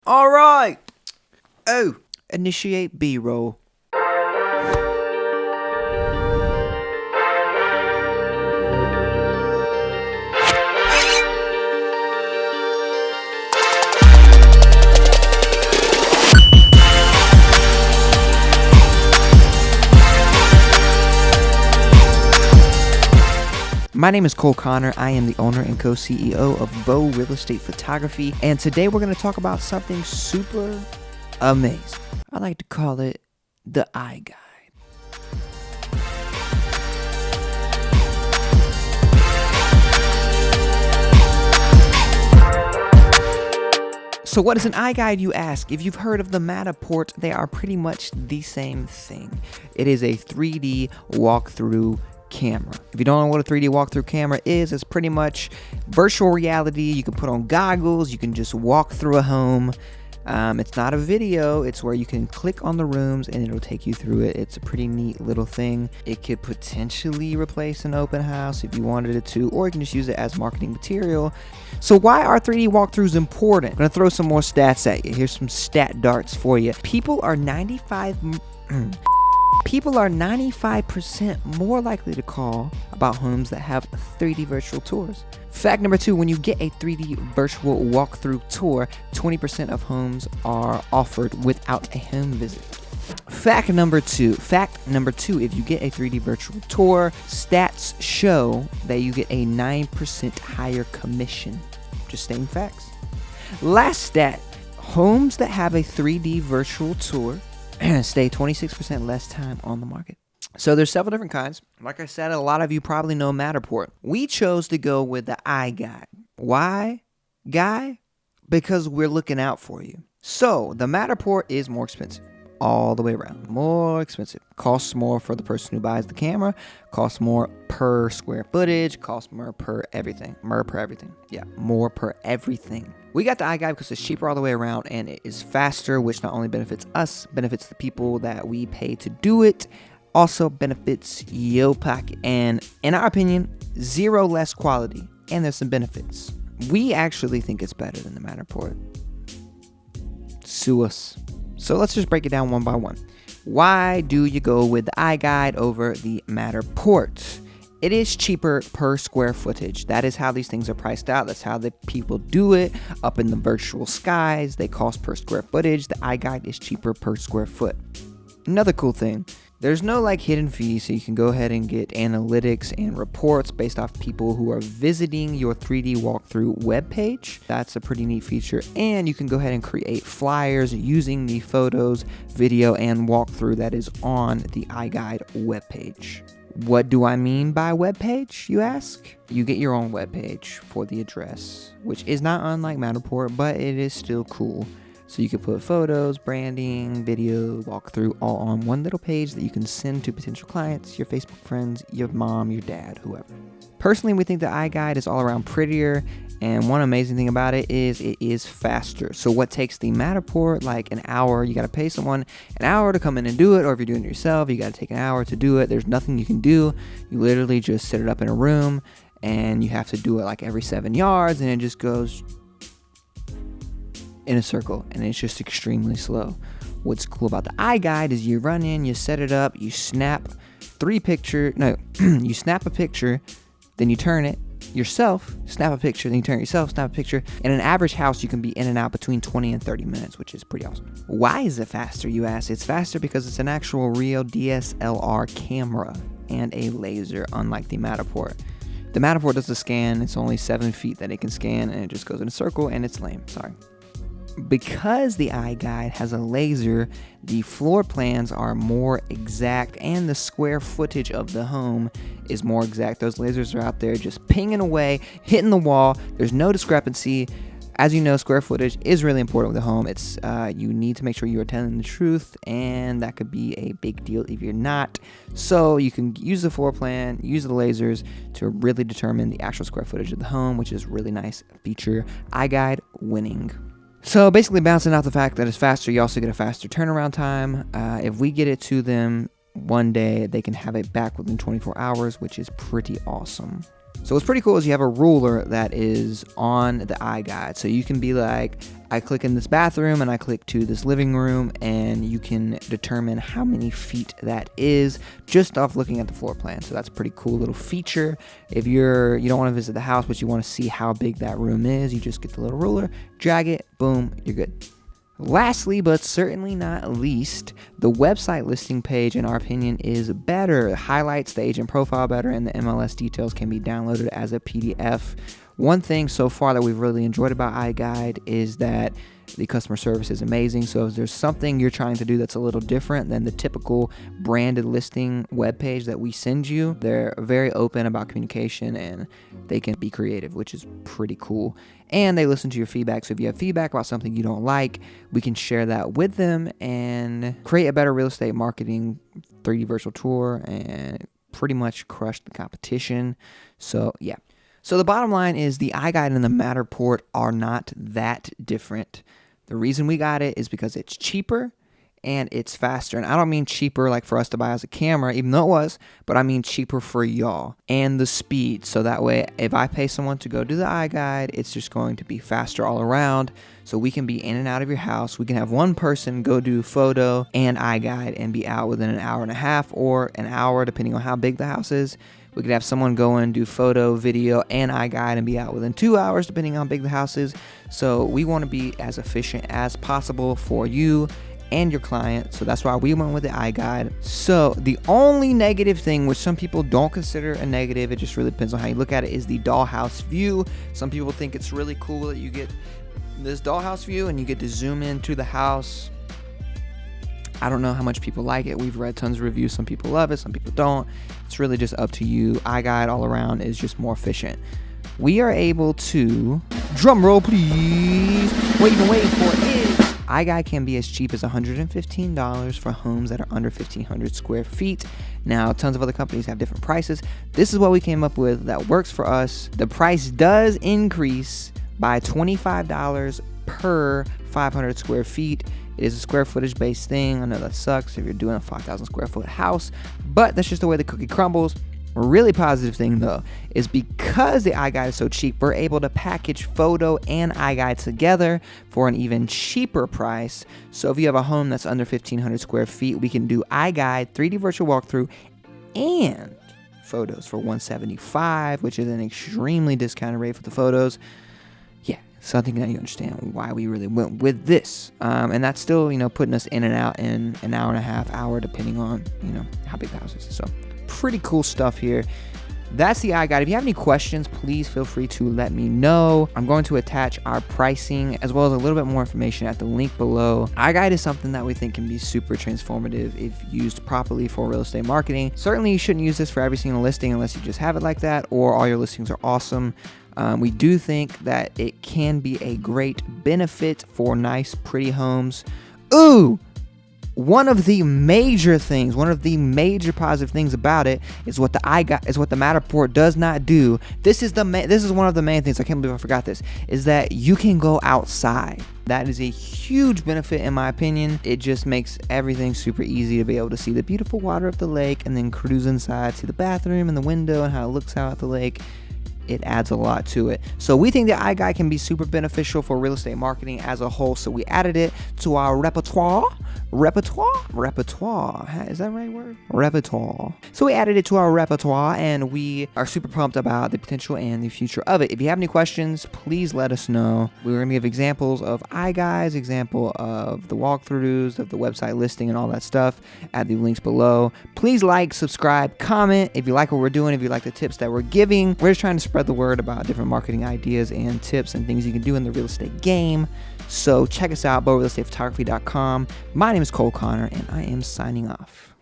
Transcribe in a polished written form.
All right. Oh, initiate B-roll. My name is Cole Connor. I am the owner and co-CEO of Bow Real Estate Photography, and today we're going to talk about something super amazing. I like to call it the iGuide. So what is an iGuide, you ask? If you've heard of the Matterport, they are pretty much the same thing. It is a 3D walkthrough camera. If you don't know what a 3D walkthrough camera is, it's pretty much virtual reality. You can put on goggles, you can just walk through a home. It's not a video, it's where you can click on the rooms and it'll take you through it. It's a pretty neat little thing. It could potentially replace an open house if you wanted it to, or you can just use it as marketing material. So why are 3D walkthroughs important? I'm gonna throw some more stats at you. Here's some stat darts for you. People are 95% more likely to call about homes that have 3D virtual tours. Fact number 2, when you get a 3D virtual walkthrough tour, 20% of homes are offered without a home visit. Fact number 2, if you get a 3D virtual tour, stats show that you get a 9% higher commission. Just stating facts. Last stat, homes that have a 3D virtual tour stay 26% less time on the market. So there's several different kinds. Like I said, a lot of you probably know Matterport. We chose to go with the iGuide. Why, guy? Because we're looking out for you. So the Matterport is more expensive. All the way around. More expensive. Costs more for the person who buys the camera. Costs more per square footage. Costs more per everything. More per everything. We got the iGuide because it's cheaper all the way around and it is faster, which not only benefits us, benefits the people that we pay to do it, also benefits your pocket. And in our opinion, zero less quality. And there's some benefits. We actually think it's better than the Matterport. Sue us. So let's just break it down one by one. Why do you go with the iGuide over the Matterport? It is cheaper per square footage. That is how these things are priced out. That's how the people do it. Up in the virtual skies, they cost per square footage. The iGuide is cheaper per square foot. Another cool thing, there's no hidden fees, so you can go ahead and get analytics and reports based off people who are visiting your 3D walkthrough webpage. That's a pretty neat feature. And you can go ahead and create flyers using the photos, video, and walkthrough that is on the iGuide webpage. What do I mean by webpage, you ask? You get your own webpage for the address, which is not unlike Matterport, but it is still cool. So you can put photos, branding, video, walkthrough all on one little page that you can send to potential clients, your Facebook friends, your mom, your dad, whoever. Personally, we think the iGuide is all around prettier, and one amazing thing about it is faster. So what takes the Matterport like an hour, you got to pay someone an hour to come in and do it, or if you're doing it yourself, you got to take an hour to do it. There's nothing you can do. You literally just set it up in a room, and you have to do it every 7 yards, and it just goes in a circle, and it's just extremely slow. What's cool about the iGuide is you run in, you set it up, you snap you snap a picture, then you turn it yourself, snap a picture, then you turn it yourself, snap a picture. In an average house, you can be in and out between 20 and 30 minutes, which is pretty awesome. Why is it faster, you ask? It's faster because it's an actual real DSLR camera and a laser, unlike the Matterport. The Matterport does the scan, it's only 7 feet that it can scan, and it just goes in a circle, and it's lame, sorry. Because the iGuide has a laser, the floor plans are more exact and the square footage of the home is more exact. Those lasers are out there just pinging away, hitting the wall. There's no discrepancy. As you know, square footage is really important with a home. It's you need to make sure you are telling the truth, and that could be a big deal if you're not. So you can use the floor plan, use the lasers to really determine the actual square footage of the home, which is really nice feature. iGuide winning. So basically bouncing out the fact that it's faster, you also get a faster turnaround time. If we get it to them one day, they can have it back within 24 hours, which is pretty awesome. So what's pretty cool is you have a ruler that is on the iGuide. So you can be like, I click in this bathroom and I click to this living room, and you can determine how many feet that is just off looking at the floor plan. So that's a pretty cool little feature. If you don't want to visit the house, but you want to see how big that room is, you just get the little ruler, drag it, boom, you're good. Lastly, but certainly not least, the website listing page, in our opinion, is better. It highlights the agent profile better, and the MLS details can be downloaded as a PDF. One thing so far that we've really enjoyed about iGuide is that the customer service is amazing. So if there's something you're trying to do that's a little different than the typical branded listing webpage that we send you, they're very open about communication and they can be creative, which is pretty cool. And they listen to your feedback. So if you have feedback about something you don't like, we can share that with them and create a better real estate marketing 3D virtual tour and pretty much crush the competition. So yeah. So the bottom line is the iGuide and the Matterport are not that different. The reason we got it is because it's cheaper and it's faster. And I don't mean cheaper like for us to buy as a camera, even though it was, but I mean cheaper for y'all and the speed. So that way, if I pay someone to go do the iGuide, it's just going to be faster all around. So we can be in and out of your house. We can have one person go do photo and iGuide and be out within an hour and a half or an hour, depending on how big the house is. We could have someone go and do photo, video, and iGuide and be out within 2 hours, depending on how big the house is. So we want to be as efficient as possible for you and your client. So that's why we went with the iGuide. So the only negative thing, which some people don't consider a negative, it just really depends on how you look at it, is the dollhouse view. Some people think it's really cool that you get this dollhouse view and you get to zoom into the house. I don't know how much people like it. We've read tons of reviews. Some people love it, some people don't. It's really just up to you. iGuide all around is just more efficient. We are able to, drum roll please, what you've been waiting for is, iGuide can be as cheap as $115 for homes that are under 1,500 square feet. Now, tons of other companies have different prices. This is what we came up with that works for us. The price does increase by $25 per 500 square feet. It is a square footage based thing. I know that sucks if you're doing a 5,000 square foot house, but that's just the way the cookie crumbles. A really positive thing though is because the iGuide is so cheap, we're able to package photo and iGuide together for an even cheaper price. So if you have a home that's under 1,500 square feet, we can do iGuide, 3D virtual walkthrough, and photos for $175, which is an extremely discounted rate for the photos. So I think now you understand why we really went with this. And that's still, putting us in and out in an hour and a half, hour, depending on, how big the house is. So pretty cool stuff here. That's the iGuide. If you have any questions, please feel free to let me know. I'm going to attach our pricing as well as a little bit more information at the link below. iGuide is something that we think can be super transformative if used properly for real estate marketing. Certainly you shouldn't use this for every single listing unless you just have it like that or all your listings are awesome. We do think that it can be a great benefit for nice, pretty homes. Ooh! One of the major positive things about it is what the Matterport does not do. This is one of the main things. I can't believe I forgot this. Is that you can go outside. That is a huge benefit in my opinion. It just makes everything super easy to be able to see the beautiful water of the lake and then cruise inside, see the bathroom and the window and how it looks out at the lake. It adds a lot to it. So we think the iGuide can be super beneficial for real estate marketing as a whole. So we added it to our repertoire. Is that the right word? Repertoire. So we added it to our repertoire and we are super pumped about the potential and the future of it. If you have any questions, please let us know. We're going to give examples of iGuides, example of the walkthroughs, of the website listing and all that stuff at the links below. Please like, subscribe, comment if you like what we're doing, if you like the tips that we're giving. We're just trying to spread the word about different marketing ideas and tips and things you can do in the real estate game. So check us out, BoRealEstatePhotography.com. My name is Cole Connor, and I am signing off.